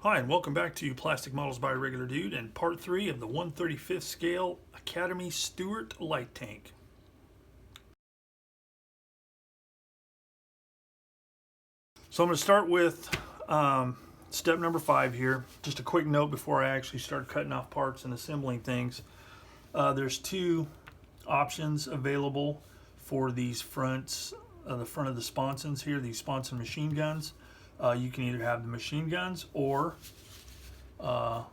Hi, and welcome back to Plastic Models by Regular Dude and part 3 of the 1/35th scale Academy Stuart light tank. So I'm going to start with step number 5 here. Just a quick note before I actually start cutting off parts and assembling things. There's two options available for these fronts, the front of the sponsons here, these sponson machine guns. You can either have the machine guns or a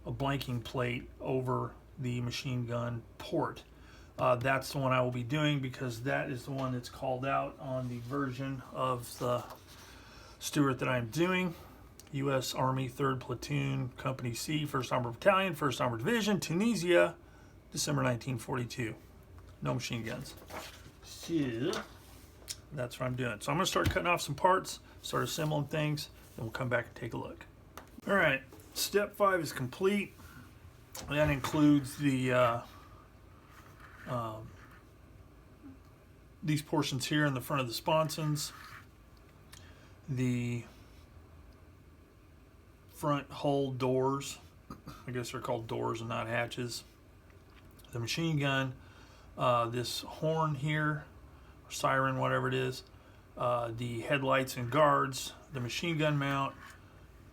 blanking plate over the machine gun port. That's the one I will be doing because that is the one that's called out on the version of the Stuart that I'm doing. U.S. Army 3rd Platoon, Company C, 1st Armored Battalion, 1st Armored Division, Tunisia, December 1942. No machine guns. So that's what I'm doing. So I'm going to start cutting off some parts, start assembling things, then we'll come back and take a look. All right, step 5 is complete. That includes the these portions here in the front of the sponsons, the front hull doors, I guess they're called doors and not hatches, the machine gun, this horn here, or siren, whatever it is, the headlights and guards, the machine gun mount,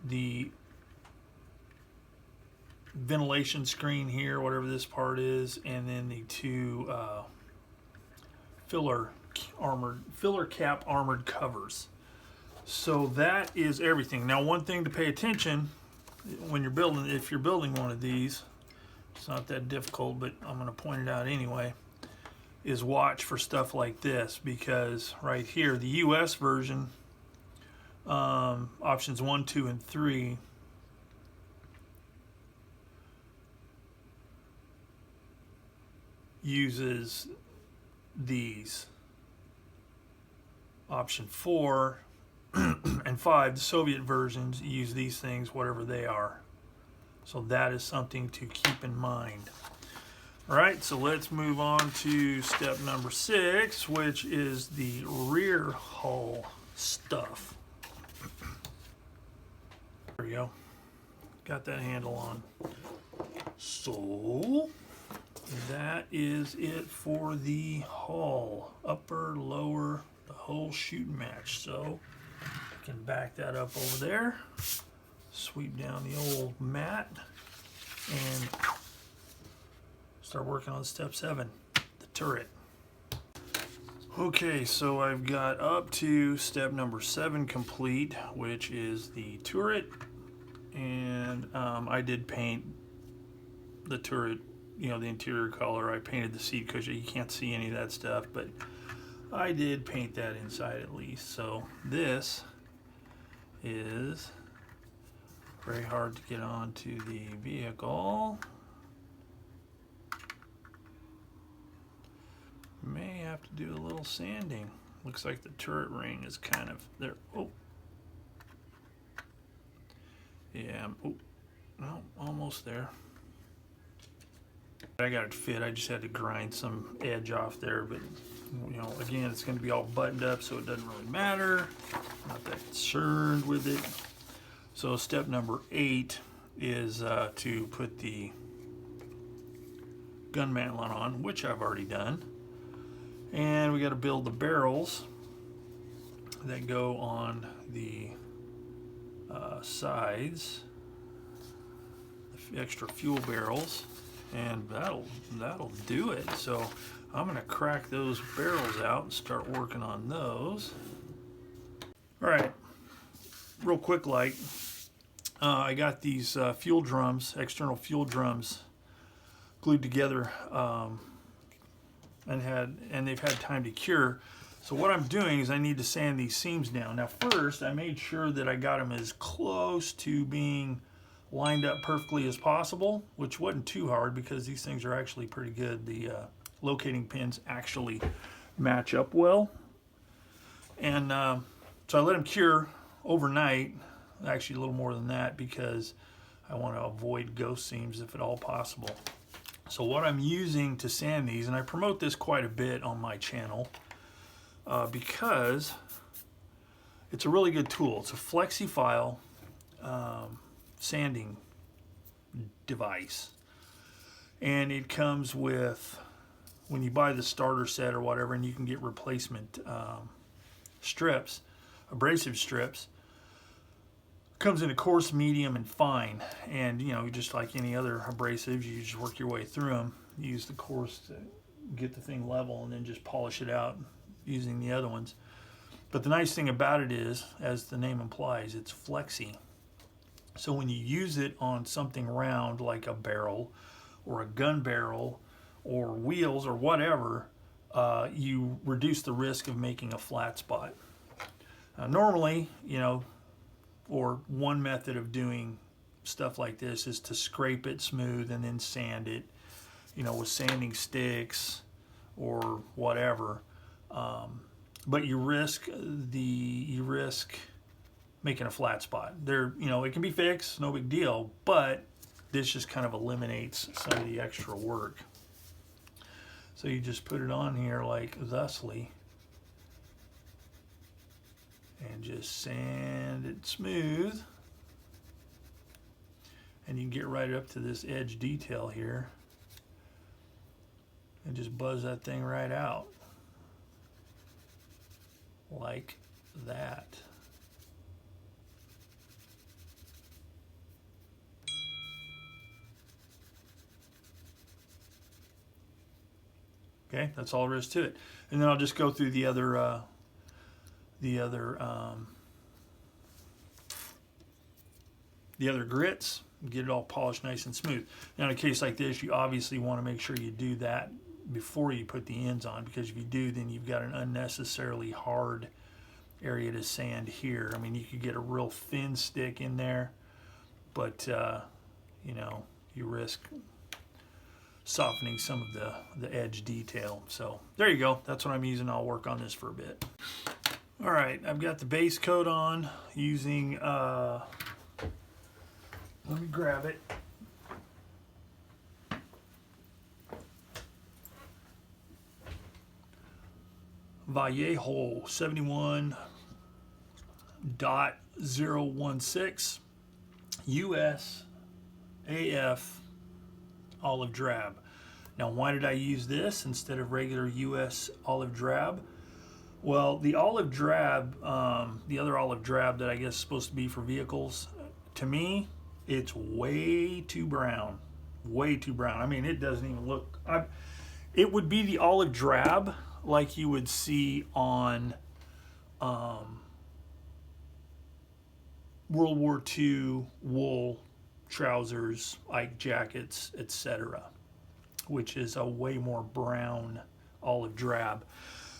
the ventilation screen here, whatever this part is, and then the two filler cap armored covers. So that is everything. Now, one thing to pay attention when you're building, if you're building one of these, it's not that difficult, but I'm going to point it out anyway, is watch for stuff like this, because right here, the US version, options 1, 2, and 3, uses these. Option 4 and 5, the Soviet versions, use these things, whatever they are. So that is something to keep in mind. All right, so let's move on to step number 6, which is the rear hull stuff. There we go. Got that handle on. So that is it for the hull. Upper, lower, the whole shooting match. So I can back that up over there, sweep down the old mat, and start working on step 7, the turret. Okay, so I've got up to step number 7 complete, which is the turret, and I did paint the turret, you know, the interior color. I painted the seat cushion. You can't see any of that stuff, but I did paint that inside at least. So this is very hard to get onto the vehicle. May have to do a little sanding. Looks like the turret ring is kind of there. Oh, yeah. Oh, no, almost there. I got it fit. I just had to grind some edge off there, but you know, again, it's going to be all buttoned up, so it doesn't really matter. Not that concerned with it. So step number 8 is to put the gun mantling on, which I've already done. And we got to build the barrels that go on the sides, the extra fuel barrels, and that'll do it. So I'm going to crack those barrels out and start working on those. All right, real quick, like I got these fuel drums, external fuel drums, glued together. And they've had time to cure. So what I'm doing is I need to sand these seams down. Now first, I made sure that I got them as close to being lined up perfectly as possible, which wasn't too hard because these things are actually pretty good. The locating pins actually match up well. And so I let them cure overnight, actually a little more than that, because I want to avoid ghost seams if at all possible. So what I'm using to sand these, and I promote this quite a bit on my channel because it's a really good tool. It's a flexi file sanding device. And it comes with, when you buy the starter set or whatever, and you can get replacement strips, abrasive strips, comes in a coarse, medium, and fine. And you know, just like any other abrasives, you just work your way through them. Use the coarse to get the thing level, and then just polish it out using the other ones. But the nice thing about it is, as the name implies, it's flexy. So when you use it on something round like a barrel or a gun barrel or wheels or whatever, you reduce the risk of making a flat spot. Normally, you know, or one method of doing stuff like this is to scrape it smooth and then sand it, you know, with sanding sticks or whatever. But you risk making a flat spot. There, you know, it can be fixed, no big deal, but this just kind of eliminates some of the extra work. So you just put it on here like thusly, and just sand it smooth, and you can get right up to this edge detail here and just buzz that thing right out like that. Okay, that's all there is to it. And then I'll just go through the other grits, get it all polished nice and smooth. Now in a case like this, you obviously want to make sure you do that before you put the ends on, because if you do, then you've got an unnecessarily hard area to sand here. I mean, you could get a real thin stick in there, but you know, you risk softening some of the edge detail. So there you go, that's what I'm using. I'll work on this for a bit. All right, I've got the base coat on using, let me grab it. Vallejo 71.016 US AF olive drab. Now, why did I use this instead of regular US olive drab? Well, the olive drab, the other olive drab that I guess is supposed to be for vehicles, to me, it's way too brown. Way too brown. I mean, it doesn't even look... it would be the olive drab like you would see on World War II wool trousers, like jackets, etc., which is a way more brown olive drab.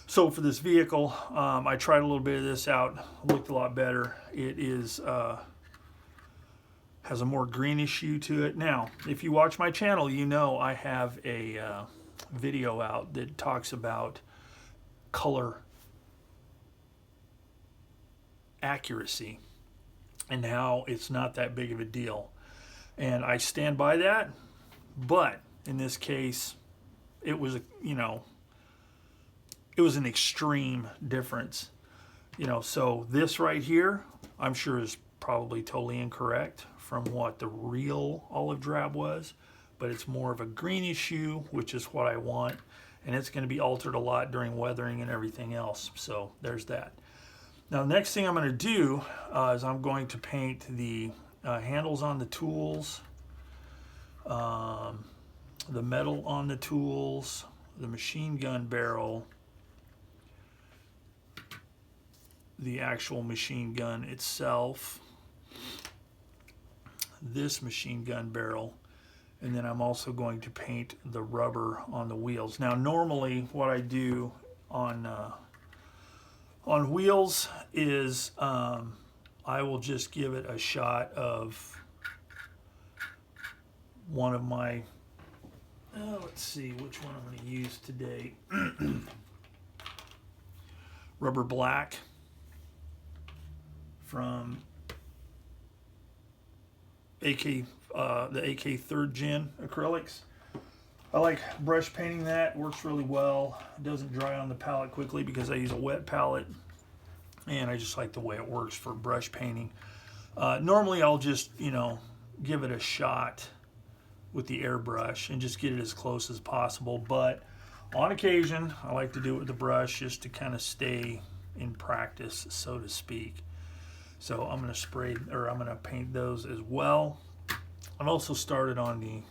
So for this vehicle, I tried a little bit of this out, looked a lot better. It is has a more greenish hue to it. Now, if you watch my channel, you know I have a video out that talks about color accuracy and how it's not that big of a deal. And I stand by that, but in this case, it was, you know, it was an extreme difference. You know, so this right here, I'm sure is probably totally incorrect from what the real olive drab was, but it's more of a greenish hue, which is what I want, and it's going to be altered a lot during weathering and everything else. So there's that. Now, the next thing I'm going to do is I'm going to paint the handles on the tools, the metal on the tools, the machine gun barrel, the actual machine gun itself, this machine gun barrel, and then I'm also going to paint the rubber on the wheels. Now, normally what I do on wheels is I will just give it a shot of one of my, let's see which one I'm going to use today. Rubber black from the AK 3rd Gen acrylics. I like brush painting that, works really well. It doesn't dry on the palette quickly because I use a wet palette, and I just like the way it works for brush painting. Normally I'll just, you know, give it a shot with the airbrush and just get it as close as possible. But on occasion, I like to do it with the brush just to kind of stay in practice, so to speak. So I'm going to spray, or I'm going to paint those as well. I've also started on the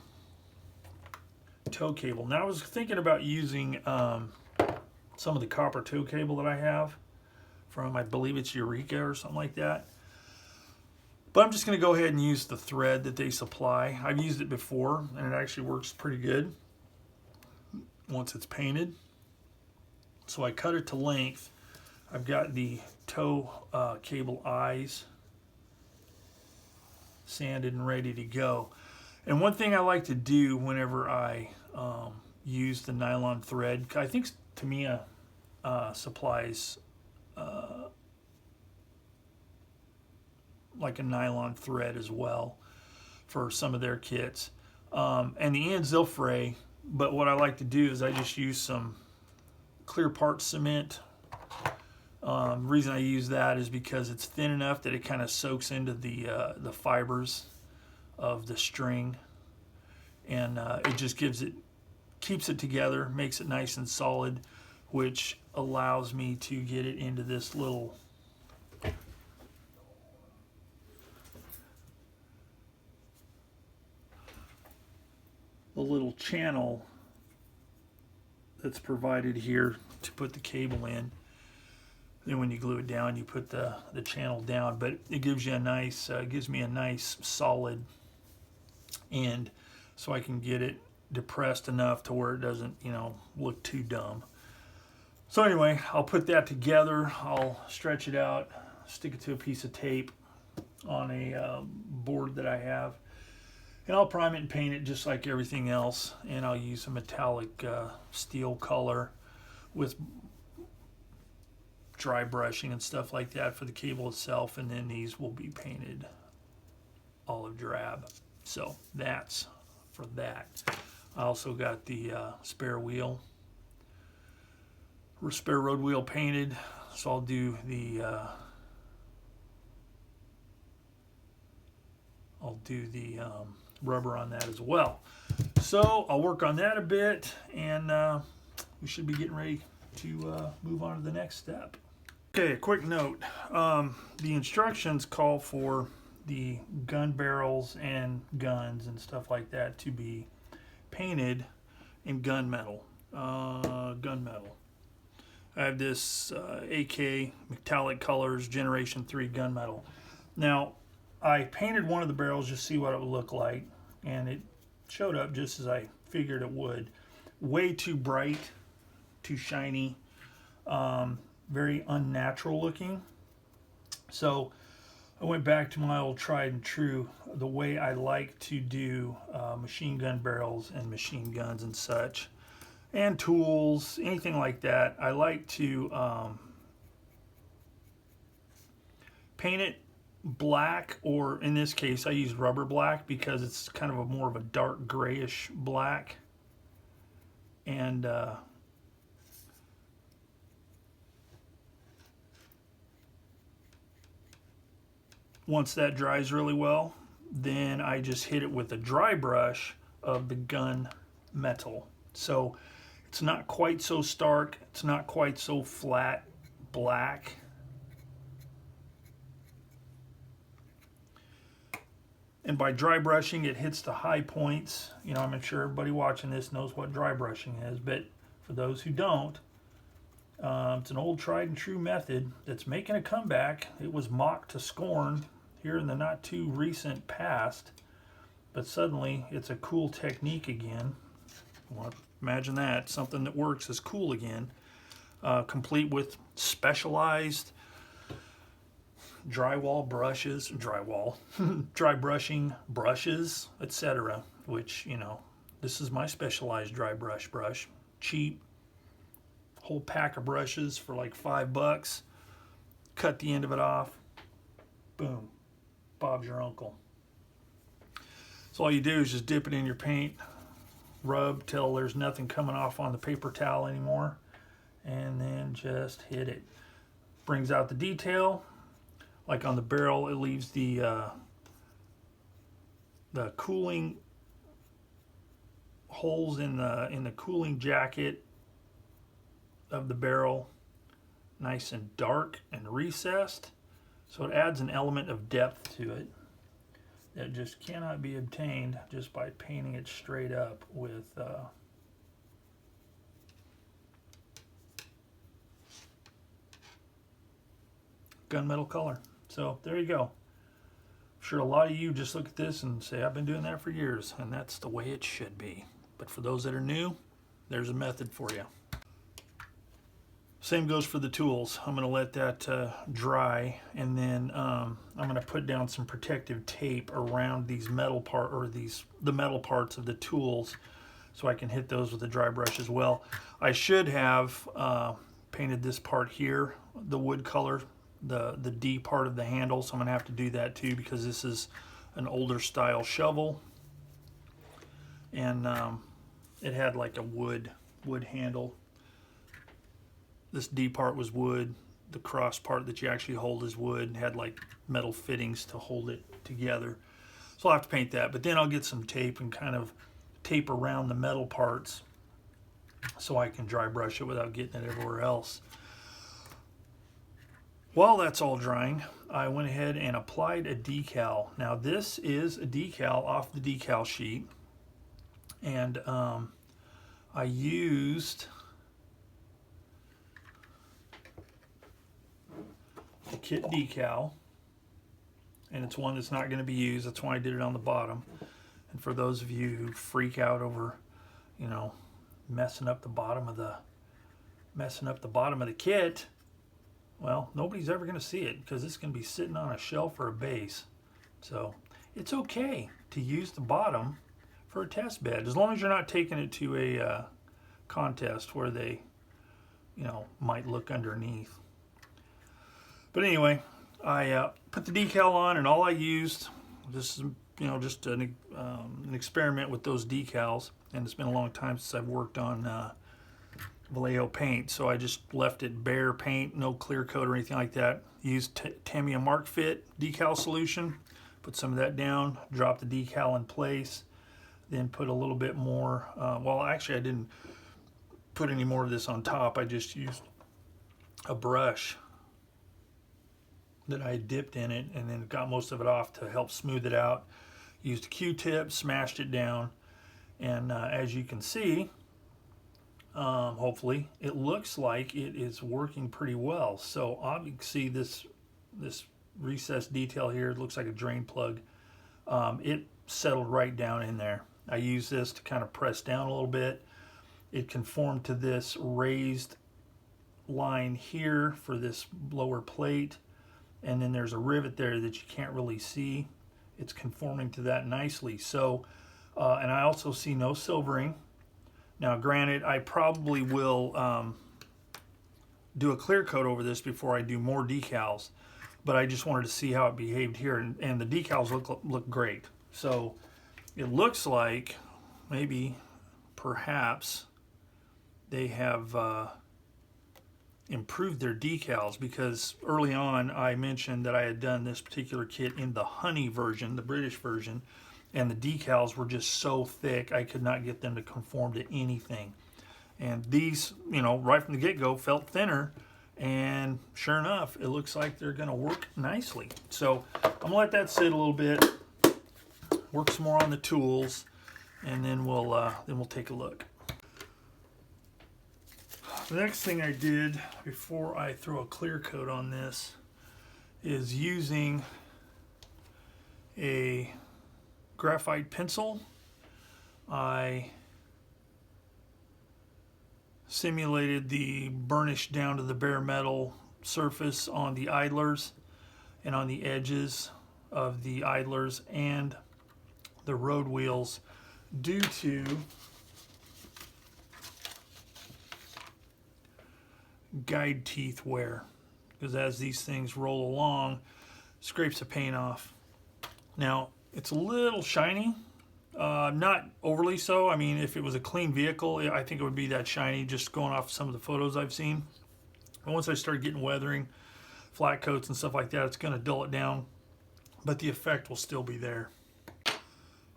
tow cable. Now I was thinking about using some of the copper tow cable that I have from, I believe it's Eureka or something like that. But I'm just going to go ahead and use the thread that they supply. I've used it before and it actually works pretty good once it's painted. So I cut it to length. I've got the tow cable eyes sanded and ready to go. And one thing I like to do whenever I use the nylon thread, I think Tamiya supplies like a nylon thread as well for some of their kits. And the ends they'll fray, but what I like to do is I just use some clear part cement. The reason I use that is because it's thin enough that it kind of soaks into the fibers of the string, and it just keeps it together, makes it nice and solid, which allows me to get it into this little channel that's provided here to put the cable in. Then when you glue it down, you put the channel down, but it gives you a nice, gives me a nice solid end, so I can get it depressed enough to where it doesn't, you know, look too dumb. So anyway, I'll put that together. I'll stretch it out, stick it to a piece of tape on a board that I have, and I'll prime it and paint it just like everything else. And I'll use a metallic steel color with dry brushing and stuff like that for the cable itself, and then these will be painted olive drab. So that's for that. I also got the spare road wheel painted, so I'll do the rubber on that as well. So I'll work on that a bit, and we should be getting ready to move on to the next step. Okay, a quick note. The instructions call for the gun barrels and guns and stuff like that to be painted in gunmetal. I have this AK metallic colors generation 3 gunmetal. Now I painted one of the barrels just to see what it would look like, and it showed up just as I figured it would. Way too bright, too shiny, very unnatural looking. So I went back to my old tried and true, the way I like to do machine gun barrels and machine guns and such, and tools, anything like that. I like to paint it black, or in this case I use rubber black because it's kind of more of a dark grayish black. And once that dries really well, then I just hit it with a dry brush of the gun metal. So it's not quite so stark, it's not quite so flat black. And by dry brushing, it hits the high points. You know, I'm sure everybody watching this knows what dry brushing is, but for those who don't, it's an old tried and true method that's making a comeback. It was mocked to scorn here in the not too recent past, but suddenly it's a cool technique again. Well, imagine that, something that works is cool again, complete with specialized dry brushing brushes, etc. Which, you know, this is my specialized dry brush. Cheap, whole pack of brushes for like $5. Cut the end of it off. Boom. Bob's your uncle. So all you do is just dip it in your paint, rub till there's nothing coming off on the paper towel anymore, and then just hit it. Brings out the detail. Like on the barrel, it leaves the the cooling holes in the cooling jacket of the barrel nice and dark and recessed, so it adds an element of depth to it that just cannot be obtained just by painting it straight up with gunmetal color. So there you go. I'm sure a lot of you just look at this and say, I've been doing that for years, and that's the way it should be. But for those that are new, there's a method for you. Same goes for the tools. I'm going to let that dry, and then I'm going to put down some protective tape around these metal the metal parts of the tools, so I can hit those with a dry brush as well. I should have painted this part here, the wood color, the D part of the handle, so I'm going to have to do that too, because this is an older style shovel, and it had like a wood handle. This D part was wood. The cross part that you actually hold is wood. It had like metal fittings to hold it together. So I'll have to paint that, but then I'll get some tape and kind of tape around the metal parts so I can dry brush it without getting it everywhere else. While that's all drying, I went ahead and applied a decal. Now this is a decal off the decal sheet, and I used the kit decal, and it's one that's not going to be used. That's why I did it on the bottom. And for those of you who freak out over, you know, messing up the bottom of the kit, well, nobody's ever going to see it, because it's going to be sitting on a shelf or a base. So it's okay to use the bottom for a test bed, as long as you're not taking it to a contest where they, you know, might look underneath. But anyway, I put the decal on, and all I used, this is, you know, just an experiment with those decals, and it's been a long time since I've worked on Vallejo paint, so I just left it bare paint, no clear coat or anything like that. Used Tamiya Mark Fit decal solution, put some of that down, dropped the decal in place, then put a little bit more, well actually I didn't put any more of this on top, I just used a brush that I dipped in it and then got most of it off to help smooth it out. Used a Q-tip, smashed it down, and as you can see, hopefully it looks like it is working pretty well. So obviously this recessed detail here, it looks like a drain plug. It settled right down in there. I used this to kind of press down a little bit. It conformed to this raised line here for this lower plate, and then there's a rivet there that you can't really see. It's conforming to that nicely. So, and I also see no silvering. Now granted, I probably will do a clear coat over this before I do more decals, but I just wanted to see how it behaved here, and the decals look great. So it looks like maybe perhaps they have improved their decals, because early on I mentioned that I had done this particular kit in the honey version, the British version, and the decals were just so thick I could not get them to conform to anything. And these, you know, right from the get-go felt thinner, and sure enough, it looks like they're going to work nicely. So I'm going to let that sit a little bit, work some more on the tools, and then we'll take a look. The next thing I did before I throw a clear coat on this is using a graphite pencil. I simulated the burnish down to the bare metal surface on the idlers and on the edges of the idlers and the road wheels, due to guide teeth wear, because as these things roll along, scrapes the paint off. Now it's a little shiny, not overly so. I mean, if it was a clean vehicle, I think it would be that shiny, just going off some of the photos I've seen. But once I start getting weathering, flat coats and stuff like that, it's going to dull it down, but the effect will still be there.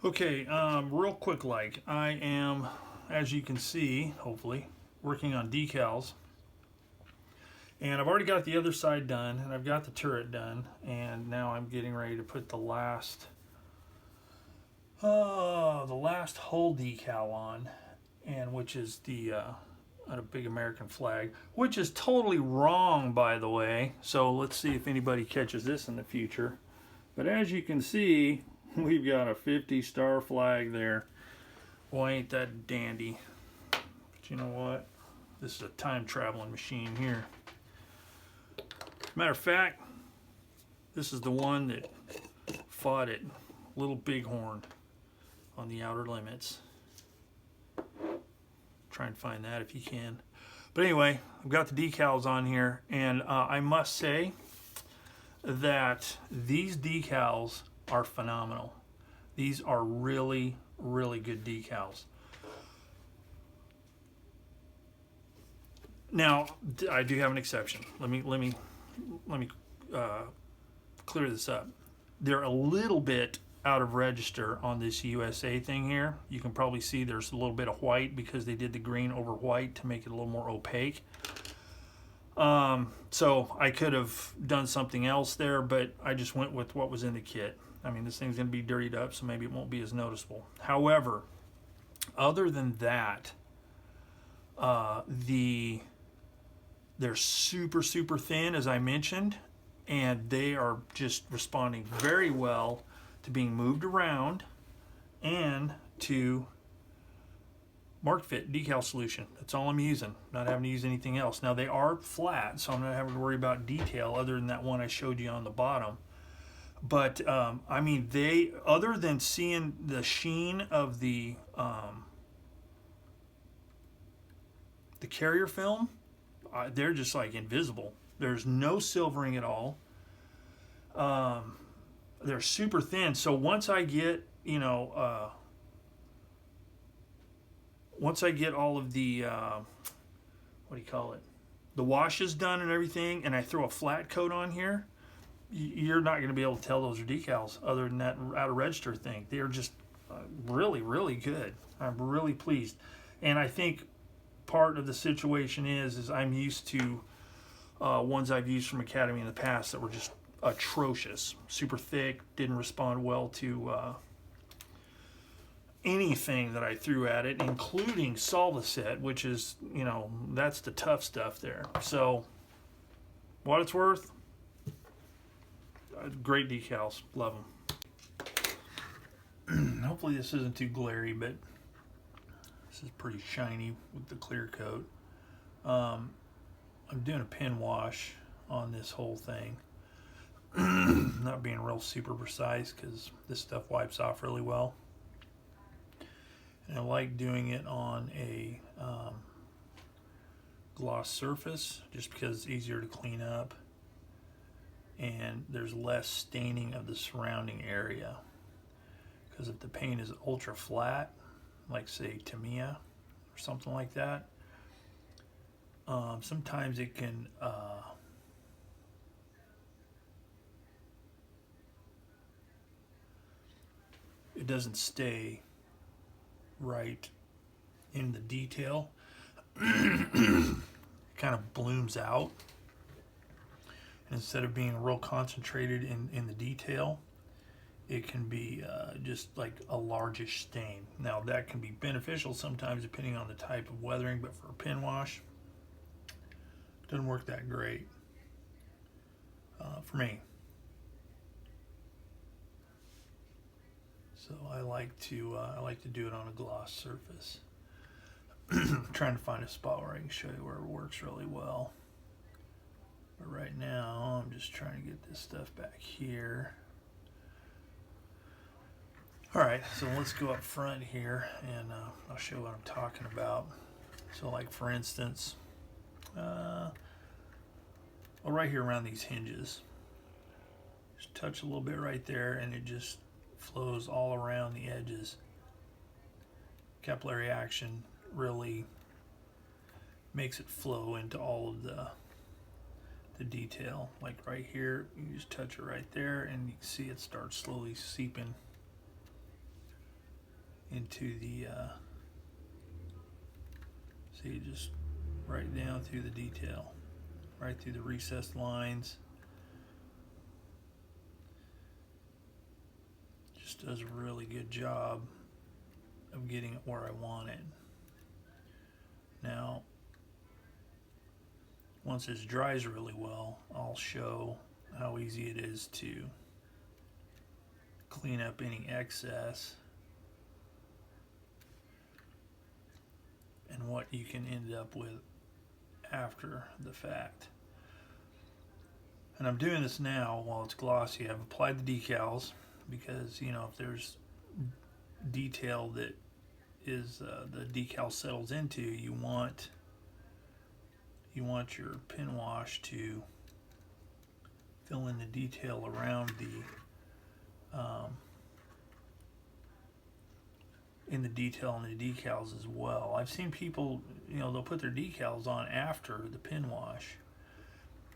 Okay, real quick, like I am, as you can see, hopefully, working on decals. And I've already got the other side done, and I've got the turret done, and now I'm getting ready to put the last hull decal on, and which is the a big American flag, which is totally wrong, by the way. So let's see if anybody catches this in the future. But as you can see, we've got a 50-star flag there. Boy, ain't that dandy. But you know what? This is a time-traveling machine here. Matter of fact, this is the one that fought at Little Bighorn on the Outer Limits. Try and find that if you can. But anyway, I've got the decals on here, and I must say that these decals are phenomenal. These are really, really good decals. Now, I do have an exception. Let me clear this up. They're a little bit out of register on this USA thing here. You can probably see there's a little bit of white because they did the green over white to make it a little more opaque. So I could have done something else there, but I just went with what was in the kit. I mean, this thing's going to be dirtied up, so maybe it won't be as noticeable. However, other than that, they're super, super thin, as I mentioned, and they are just responding very well to being moved around and to Mark Fit decal solution. That's all I'm using. Not having to use anything else. Now they are flat, so I'm not having to worry about detail other than that one I showed you on the bottom. But I mean, they, other than seeing the sheen of the carrier film, they're just like invisible. There's no silvering at all. They're super thin. So once I get, you know, once I get all of the, what do you call it? The washes done and everything, and I throw a flat coat on here, you're not going to be able to tell those are decals other than that out of register thing. They're just really, really good. I'm really pleased. And I think part of the situation is I'm used to ones I've used from Academy in the past that were just atrocious, super thick, didn't respond well to anything that I threw at it, including Solvaset, which is, you know, that's the tough stuff there. So what it's worth, great decals, love them. Hopefully this isn't too glary, but this is pretty shiny with the clear coat. I'm doing a pin wash on this whole thing. Not being real super precise because this stuff wipes off really well. And I like doing it on a gloss surface just because it's easier to clean up and there's less staining of the surrounding area. Because if the paint is ultra flat, like say Tamiya or something like that, sometimes it can it doesn't stay right in the detail. It kind of blooms out. And instead of being real concentrated in the detail, it can be just like a largish stain. Now that can be beneficial sometimes depending on the type of weathering, but for a pin wash, it doesn't work that great for me. So I like to do it on a gloss surface. I'm trying to find a spot where I can show you where it works really well. But right now I'm just trying to get this stuff back here. Alright, so let's go up front here and I'll show what I'm talking about. So like for instance, well, right here around these hinges, just touch a little bit right there and it just flows all around the edges. Capillary action really makes it flow into all of the detail. Like right here, you just touch it right there and you can see it starts slowly seeping into the, see, just right down through the detail, right through the recessed lines. Just does a really good job of getting it where I want it. Now, once this dries really well, I'll show how easy it is to clean up any excess and what you can end up with after the fact. And I'm doing this now while it's glossy. I've applied the decals because, you know, if there's detail that is the decal settles into, you want your pin wash to fill in the detail around in the detail and the decals as well. I've seen people, you know, they'll put their decals on after the pin wash.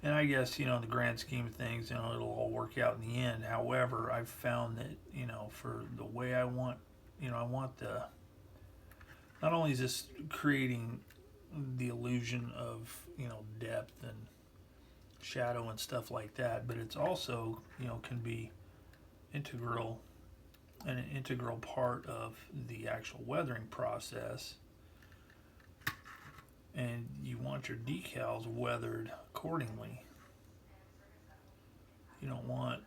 And I guess, you know, in the grand scheme of things, you know, it'll all work out in the end. However, I've found that, you know, for the way I want, you know, I want the, not only is this creating the illusion of, you know, depth and shadow and stuff like that, but it's also, you know, can be an integral part of the actual weathering process. And you want your decals weathered accordingly. You don't want,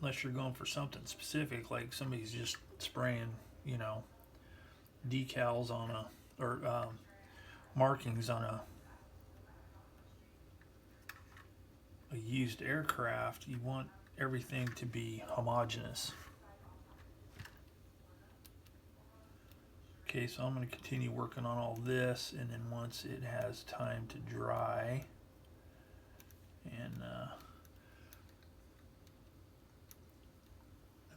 unless you're going for something specific, like somebody's just spraying, you know, decals on a, or markings on a used aircraft. You want everything to be homogeneous. Okay, so I'm going to continue working on all this, and then once it has time to dry, and then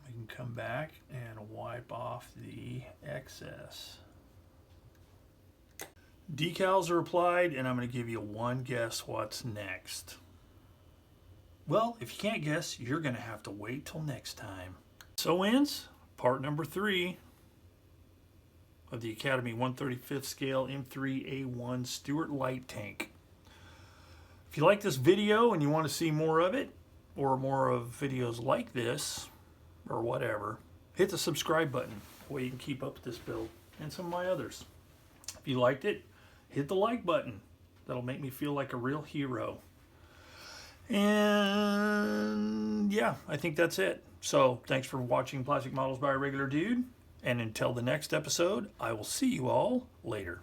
we can come back and wipe off the excess. Decals are applied, and I'm going to give you one guess what's next. Well, if you can't guess, you're going to have to wait till next time. So ends part number 3 of the Academy 1/35 scale M3A1 Stuart light tank. If you like this video and you want to see more of it, or more of videos like this, or whatever, hit the subscribe button so you can keep up with this build and some of my others. If you liked it, hit the like button. That'll make me feel like a real hero. And yeah, I think that's it. So thanks for watching Plastic Models by a Regular Dude. And until the next episode, I will see you all later.